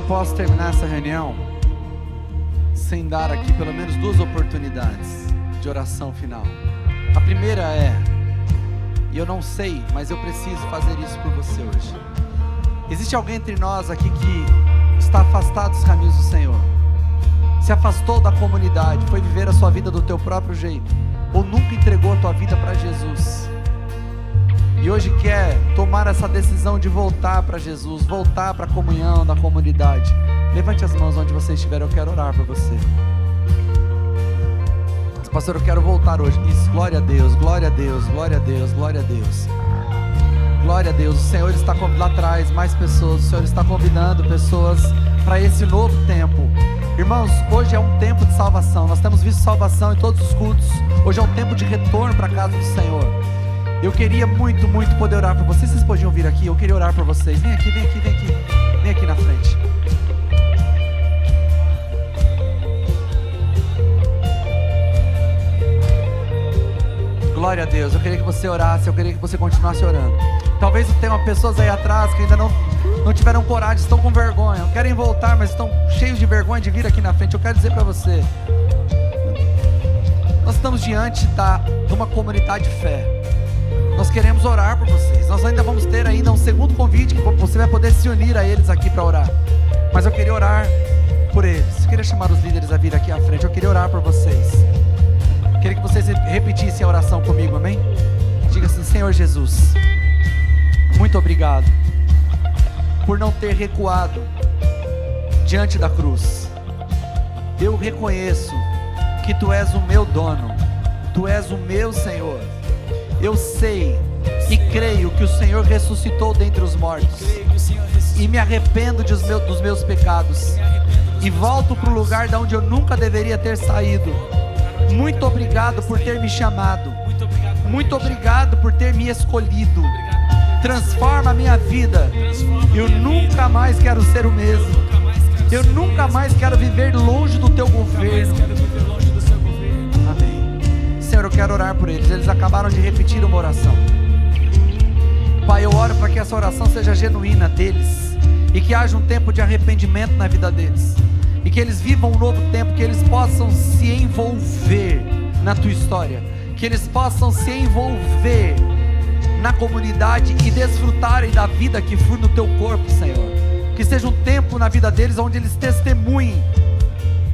posso terminar essa reunião sem dar aqui pelo menos 2 oportunidades de oração final. A primeira é, e eu não sei, mas eu preciso fazer isso por você hoje. Existe alguém entre nós aqui que está afastado dos caminhos do Senhor, se afastou da comunidade, foi viver a sua vida do teu próprio jeito, ou nunca entregou a tua vida para Jesus, e hoje quer tomar essa decisão de voltar para Jesus, voltar para a comunhão da comunidade. Levante as mãos onde você estiver, eu quero orar por você. Pastor, eu quero voltar hoje. Isso, glória a Deus, glória a Deus, glória a Deus, glória a Deus. Glória a Deus, o Senhor está lá atrás, mais pessoas, o Senhor está convidando pessoas para esse novo tempo. Irmãos, hoje é um tempo de salvação, nós temos visto salvação em todos os cultos. Hoje é um tempo de retorno para a casa do Senhor. Eu queria muito, muito poder orar por vocês. Vocês podiam vir aqui, eu queria orar por vocês. Vem aqui, vem aqui, vem aqui. Vem aqui na frente. Glória a Deus, eu queria que você orasse, eu queria que você continuasse orando. Talvez tenham pessoas aí atrás que ainda não tiveram coragem, estão com vergonha, querem voltar, mas estão cheios de vergonha de vir aqui na frente. Eu quero dizer para você, nós estamos diante de uma comunidade de fé. Nós queremos orar por vocês. Nós ainda vamos ter ainda um segundo convite, que você vai poder se unir a eles aqui para orar. Mas eu queria orar por eles. Eu queria chamar os líderes a vir aqui à frente. Eu queria orar por vocês. Eu queria que vocês repetissem a oração comigo, amém? Diga assim: Senhor Jesus, muito obrigado por não ter recuado diante da cruz. Eu reconheço que Tu és o meu dono, Tu és o meu Senhor. Eu sei e creio que o Senhor ressuscitou dentre os mortos, e me arrependo dos meus pecados, e volto para o lugar de onde eu nunca deveria ter saído. Muito obrigado por ter me chamado, muito obrigado por ter me escolhido. Transforma a minha vida. Eu nunca mais quero ser o mesmo. Eu nunca mais quero viver longe do Teu governo. Senhor, eu quero orar por eles. Eles acabaram de repetir uma oração. Pai, eu oro para que essa oração seja genuína deles, e que haja um tempo de arrependimento na vida deles, e que eles vivam um novo tempo, que eles possam se envolver na Tua história, que eles possam se envolver na comunidade e desfrutarem da vida que flui no Teu corpo, Senhor. Que seja um tempo na vida deles onde eles testemunhem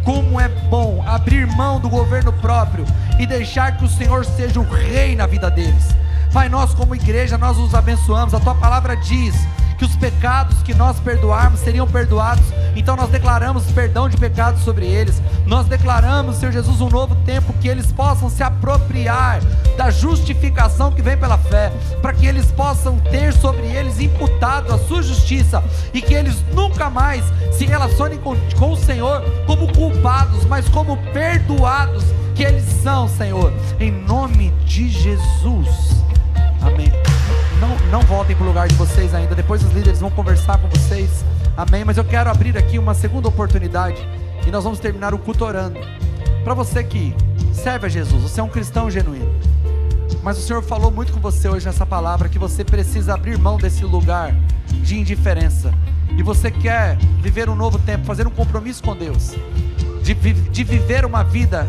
como é bom abrir mão do governo próprio e deixar que o Senhor seja o rei na vida deles. Pai, nós como igreja, nós os abençoamos. A Tua palavra diz que os pecados que nós perdoarmos seriam perdoados. Então nós declaramos perdão de pecados sobre eles. Nós declaramos, Senhor Jesus, um novo tempo, que eles possam se apropriar da justificação que vem pela fé, para que eles possam ter sobre eles imputado a sua justiça, e que eles nunca mais se relacionem com o Senhor como culpados, mas como perdoados que eles são, Senhor, em nome de Jesus, amém. Não voltem para o lugar de vocês ainda, depois os líderes vão conversar com vocês, amém. Mas eu quero abrir aqui uma segunda oportunidade, e nós vamos terminar o culto orando. Para você que serve a Jesus, você é um cristão genuíno, mas o Senhor falou muito com você hoje nessa palavra, que você precisa abrir mão desse lugar de indiferença, e você quer viver um novo tempo, fazer um compromisso com Deus, de viver uma vida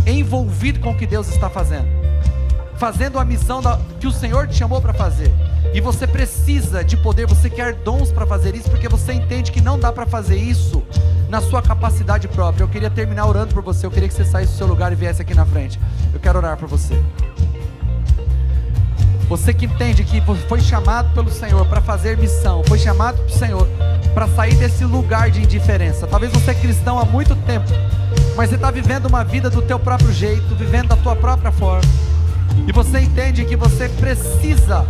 envolvido com o que Deus está fazendo a missão que o Senhor te chamou para fazer. E você precisa de poder, você quer dons para fazer isso, porque você entende que não dá para fazer isso na sua capacidade própria. Eu queria terminar orando por você. Eu queria que você saísse do seu lugar e viesse aqui na frente. Eu quero orar por você. Você que entende que foi chamado pelo Senhor para fazer missão, foi chamado pelo Senhor para sair desse lugar de indiferença. Talvez você é cristão há muito tempo, mas você está vivendo uma vida do teu próprio jeito, vivendo da tua própria forma, e você entende que você precisa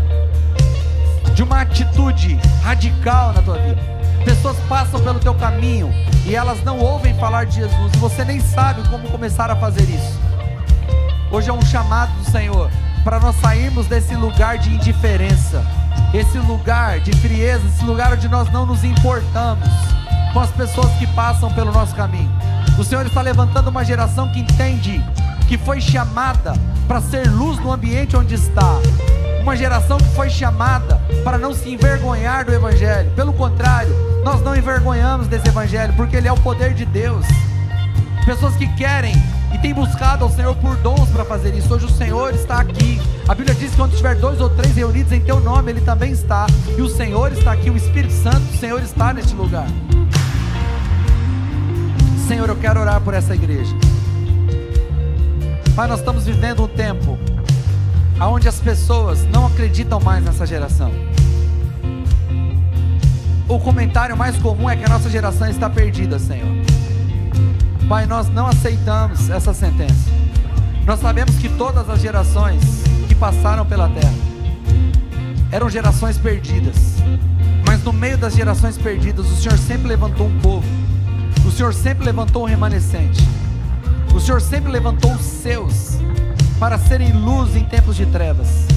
de uma atitude radical na tua vida. Pessoas passam pelo teu caminho e elas não ouvem falar de Jesus, e você nem sabe como começar a fazer isso. Hoje é um chamado do Senhor para nós sairmos desse lugar de indiferença, esse lugar de frieza, esse lugar onde nós não nos importamos com as pessoas que passam pelo nosso caminho. O Senhor está levantando uma geração que entende que foi chamada para ser luz no ambiente onde está, uma geração que foi chamada para não se envergonhar do Evangelho, pelo contrário, Nós não envergonhamos desse evangelho, porque ele é o poder de Deus. Pessoas que querem e têm buscado ao Senhor por dons para fazer isso. Hoje o Senhor está aqui. A Bíblia diz que onde tiver 2 ou 3 reunidos em teu nome, Ele também está. E o Senhor está aqui, o Espírito Santo do Senhor está neste lugar. Senhor, eu quero orar por essa igreja. Pai, nós estamos vivendo um tempo onde as pessoas não acreditam mais nessa geração. O comentário mais comum é que a nossa geração está perdida, Senhor. Pai, nós não aceitamos essa sentença. Nós sabemos que todas as gerações que passaram pela terra eram gerações perdidas, mas no meio das gerações perdidas, o Senhor sempre levantou um povo. O Senhor sempre levantou um remanescente. O Senhor sempre levantou os seus para serem luz em tempos de trevas.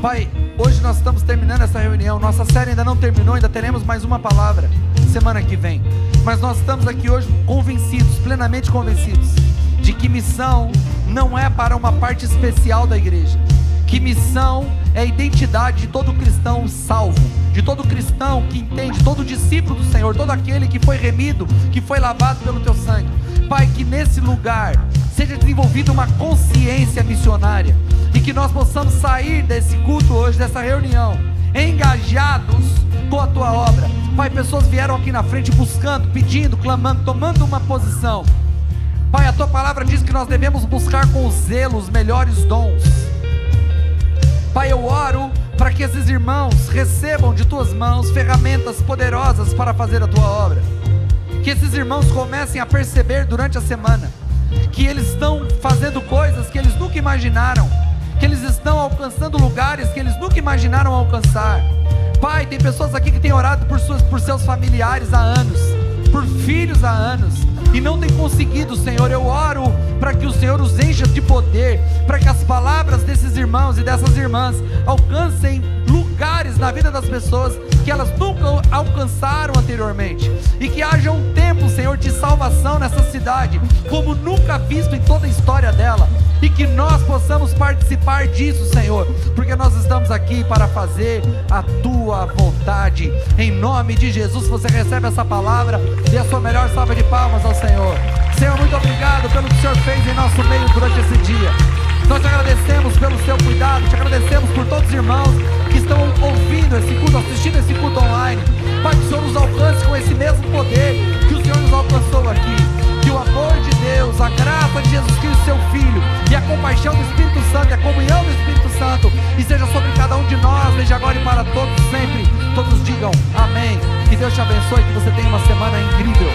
Pai, hoje nós estamos terminando essa reunião. Nossa série ainda não terminou, ainda teremos mais uma palavra semana que vem. Mas nós estamos aqui hoje convencidos, plenamente convencidos, de que missão não é para uma parte especial da igreja. Que missão é a identidade de todo cristão salvo, de todo cristão que entende, todo discípulo do Senhor, todo aquele que foi remido, que foi lavado pelo teu sangue. Pai, que nesse lugar seja desenvolvida uma consciência missionária, e que nós possamos sair desse culto hoje, dessa reunião, engajados com a tua obra. Pai, pessoas vieram aqui na frente buscando, pedindo, clamando, tomando uma posição. Pai, a tua palavra diz que nós devemos buscar com zelo os melhores dons. Pai, eu oro para que esses irmãos recebam de tuas mãos ferramentas poderosas para fazer a tua obra. Que esses irmãos comecem a perceber durante a semana que eles estão fazendo coisas que eles nunca imaginaram, que eles estão alcançando lugares que eles nunca imaginaram alcançar. Pai, tem pessoas aqui que têm orado por seus familiares há anos, por filhos há anos, e não tem conseguido. Senhor, eu oro para que o Senhor os encha de poder, para que as palavras desses irmãos e dessas irmãs alcancem lugares na vida das pessoas que elas nunca alcançaram anteriormente, e que haja um tempo, Senhor, de salvação nessa cidade, como nunca visto em toda a história dela, e que nós possamos participar disso, Senhor, porque nós estamos aqui para fazer a tua vontade. Em nome de Jesus, você recebe essa palavra, dê a sua melhor salva de palmas ao Senhor. Senhor, muito obrigado pelo que o Senhor fez em nosso meio durante esse dia. Nós te agradecemos pelo seu cuidado, te agradecemos por todos os irmãos que estão ouvindo esse culto, assistindo esse culto online. Pai, que o Senhor nos alcance com esse mesmo poder que o Senhor nos alcançou aqui. Que o amor de Deus, a graça de Jesus Cristo, seu Filho, e a compaixão do Espírito Santo, e a comunhão do Espírito Santo, e seja sobre cada um de nós, desde agora e para todos sempre. Todos digam amém. Que Deus te abençoe, que você tenha uma semana incrível.